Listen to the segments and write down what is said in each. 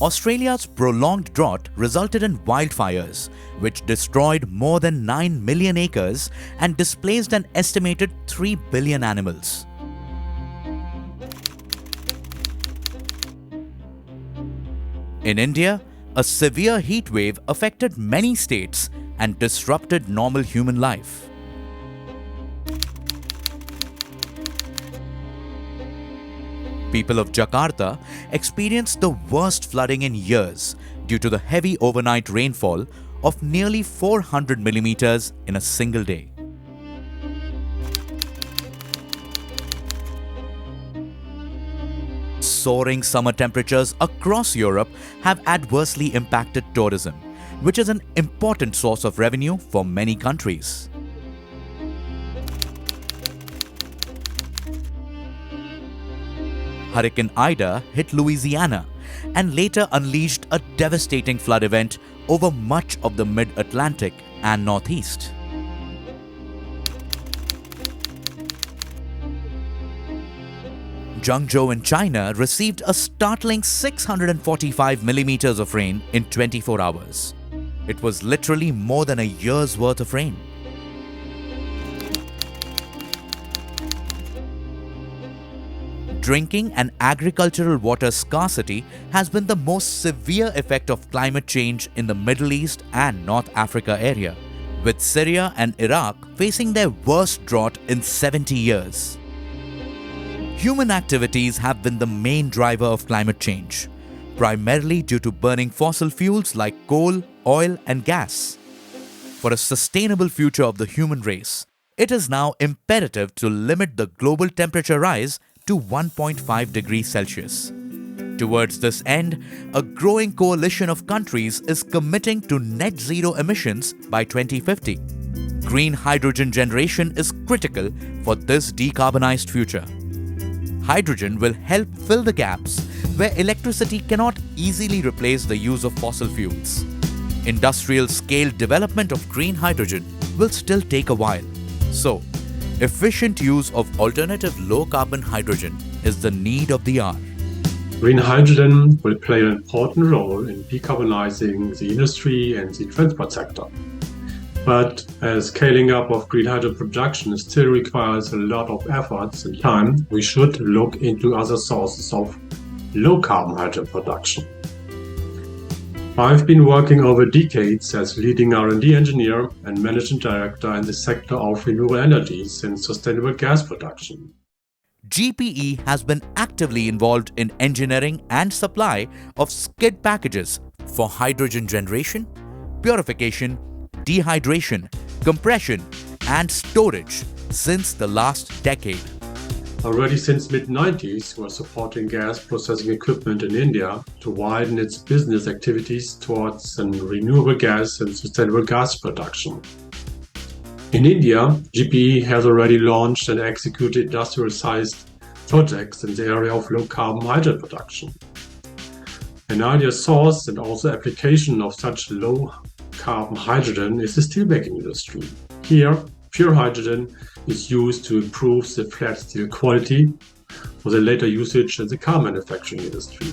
Australia's prolonged drought resulted in wildfires, which destroyed more than 9 million acres and displaced an estimated 3 billion animals. In India, a severe heat wave affected many states and disrupted normal human life. People of Jakarta experienced the worst flooding in years due to the heavy overnight rainfall of nearly 400 millimeters in a single day. Soaring summer temperatures across Europe have adversely impacted tourism, which is an important source of revenue for many countries. Hurricane Ida hit Louisiana and later unleashed a devastating flood event over much of the mid-Atlantic and Northeast. Zhengzhou in China received a startling 645 millimeters of rain in 24 hours. It was literally more than a year's worth of rain. Drinking and agricultural water scarcity has been the most severe effect of climate change in the Middle East and North Africa area, with Syria and Iraq facing their worst drought in 70 years. Human activities have been the main driver of climate change, primarily due to burning fossil fuels like coal, oil, and gas. For a sustainable future of the human race, it is now imperative to limit the global temperature rise to 1.5 degrees Celsius. Towards this end, a growing coalition of countries is committing to net zero emissions by 2050. Green hydrogen generation is critical for this decarbonized future. Hydrogen will help fill the gaps where electricity cannot easily replace the use of fossil fuels. Industrial scale development of green hydrogen will still take a while. So, efficient use of alternative low-carbon hydrogen is the need of the hour. Green hydrogen will play an important role in decarbonizing the industry and the transport sector. But as scaling up of green hydrogen production still requires a lot of efforts and time, we should look into other sources of low-carbon hydrogen production. I've been working over decades as leading R&D engineer and managing director in the sector of renewable energies and sustainable gas production. GPE has been actively involved in engineering and supply of skid packages for hydrogen generation, purification, dehydration, compression, and storage since the last decade. Already since mid-90s, we're supporting gas processing equipment in India to widen its business activities towards renewable gas and sustainable gas production. In India, GPE has already launched and executed industrial-sized projects in the area of low-carbon hydrogen production. An ideal source and also application of such low-carbon hydrogen is the steelmaking industry. Here, pure hydrogen is used to improve the flat steel quality for the later usage in the car manufacturing industry.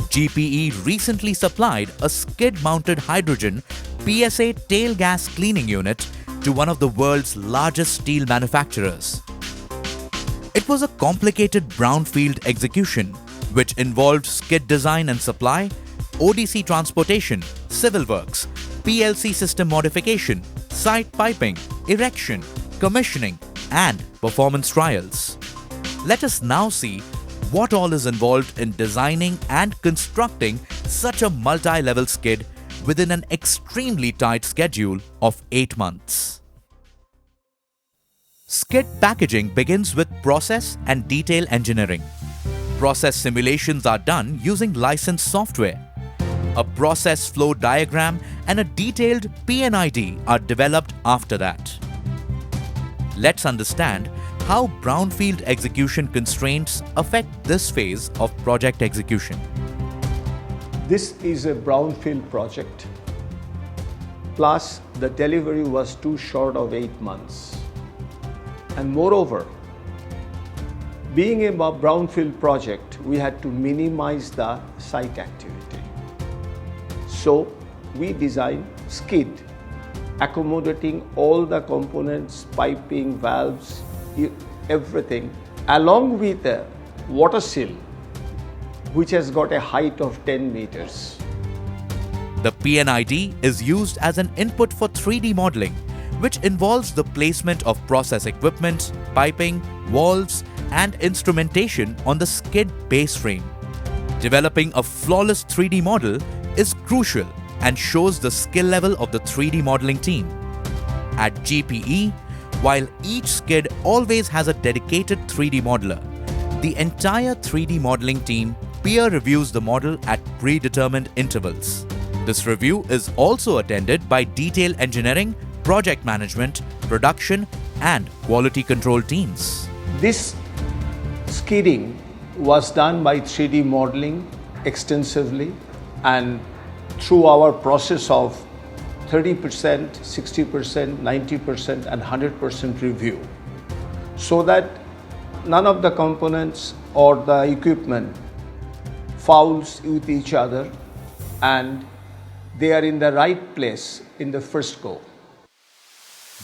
GPE recently supplied a skid-mounted hydrogen PSA tail gas cleaning unit to one of the world's largest steel manufacturers. It was a complicated brownfield execution, which involved skid design and supply, ODC transportation, civil works, PLC system modification, site piping, erection, commissioning, and performance trials. Let us now see what all is involved in designing and constructing such a multi-level skid within an extremely tight schedule of 8 months. Skid packaging begins with process and detail engineering. Process simulations are done using licensed software. A process flow diagram and a detailed P&ID are developed after that. Let's understand how brownfield execution constraints affect this phase of project execution. This is a brownfield project. Plus, the delivery was too short of 8 months. And moreover, being a brownfield project, we had to minimize the site activity. So we designed skid, accommodating all the components, piping, valves, everything, along with a water sill, which has got a height of 10 meters. The PNID is used as an input for 3D modeling, which involves the placement of process equipment, piping, valves, and instrumentation on the skid base frame. Developing a flawless 3D model is crucial and shows the skill level of the 3D modeling team. At GPE, while each skid always has a dedicated 3D modeler, the entire 3D modeling team peer reviews the model at predetermined intervals. This review is also attended by detail engineering, project management, production, and quality control teams. This skidding was done by 3D modeling extensively and through our process of 30%, 60%, 90%, and 100% review, so that none of the components or the equipment fouls with each other and they are in the right place in the first go.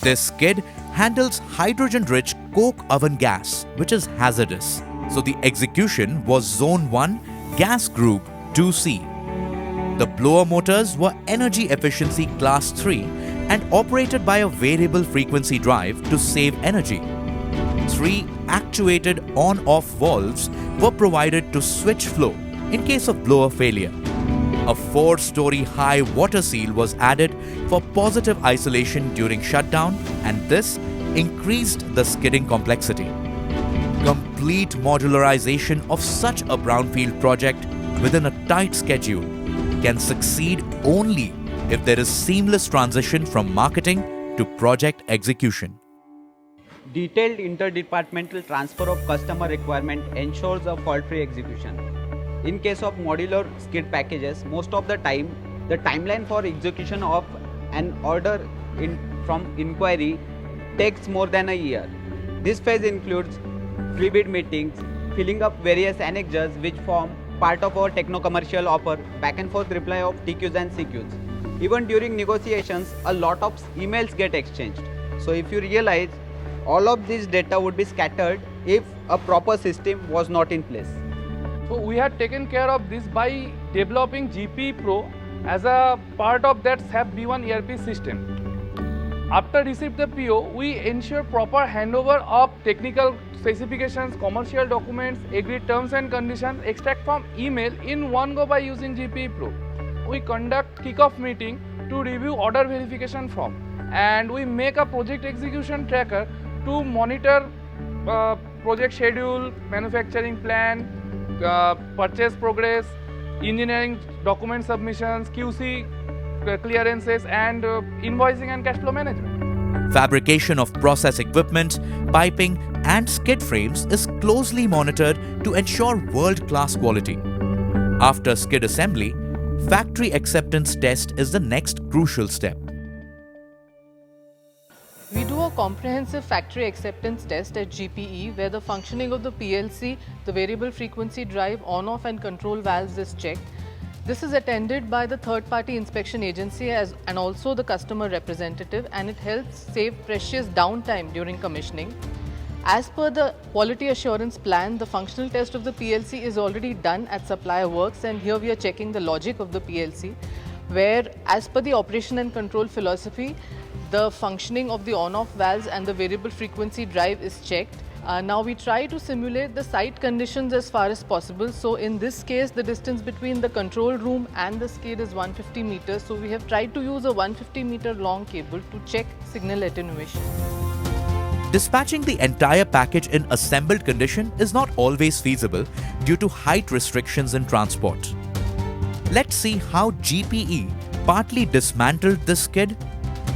This skid handles hydrogen-rich coke oven gas, which is hazardous. So the execution was Zone 1, Gas Group 2C. The blower motors were Energy Efficiency Class 3 and operated by a variable frequency drive to save energy. 3 actuated on-off valves were provided to switch flow in case of blower failure. A 4-story high water seal was added for positive isolation during shutdown, and this increased the skidding complexity. Complete modularization of such a brownfield project within a tight schedule can succeed only if there is seamless transition from marketing to project execution. Detailed interdepartmental transfer of customer requirement ensures a fault-free execution. In case of modular skid packages, most of the time, the timeline for execution of an order from inquiry takes more than a year. This phase includes pre-bid meetings, filling up various annexures which form part of our techno-commercial offer, back and forth reply of TQs and CQs. Even during negotiations, a lot of emails get exchanged. So if you realize, all of this data would be scattered if a proper system was not in place. So we had taken care of this by developing GPE Pro as a part of that SAP B1 ERP system. After receive the PO, we ensure proper handover of technical specifications, commercial documents, agreed terms and conditions, extract from email in one go by using GPE Pro. We conduct kickoff meeting to review order verification form, and we make a project execution tracker to monitor project schedule, manufacturing plan, purchase progress, engineering document submissions, QC clearances, and invoicing and cash flow management. Fabrication of process equipment, piping, and skid frames is closely monitored to ensure world-class quality. After skid assembly, factory acceptance test is the next crucial step. We do a comprehensive factory acceptance test at GPE where the functioning of the PLC, the variable frequency drive, on-off and control valves is checked. This is attended by the third-party inspection agency and also the customer representative, and it helps save precious downtime during commissioning. As per the quality assurance plan, the functional test of the PLC is already done at supplier works, and here we are checking the logic of the PLC, where as per the operation and control philosophy, the functioning of the on-off valves and the variable frequency drive is checked. Now we try to simulate the site conditions as far as possible. So in this case, the distance between the control room and the skid is 150 meters. So we have tried to use a 150 meter long cable to check signal attenuation. Dispatching the entire package in assembled condition is not always feasible due to height restrictions in transport. Let's see how GPE partly dismantled the skid,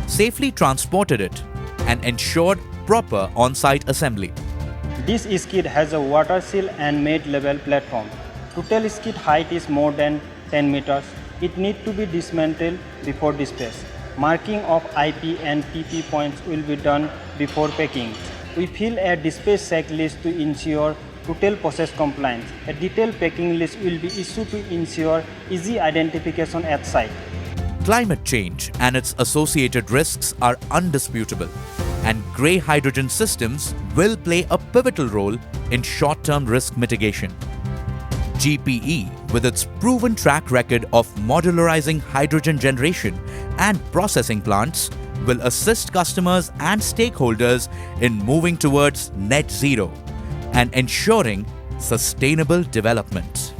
safely transported it, and ensured proper on-site assembly. This skid has a water seal and mid-level platform. Total skid height is more than 10 meters. It needs to be dismantled before dispatch. Marking of IP and TP points will be done before packing. We fill a dispatch checklist to ensure total process compliance. A detailed packing list will be issued to ensure easy identification at site. Climate change and its associated risks are undisputable, and grey hydrogen systems will play a pivotal role in short-term risk mitigation. GPE, with its proven track record of modularizing hydrogen generation and processing plants, will assist customers and stakeholders in moving towards net zero and ensuring sustainable development.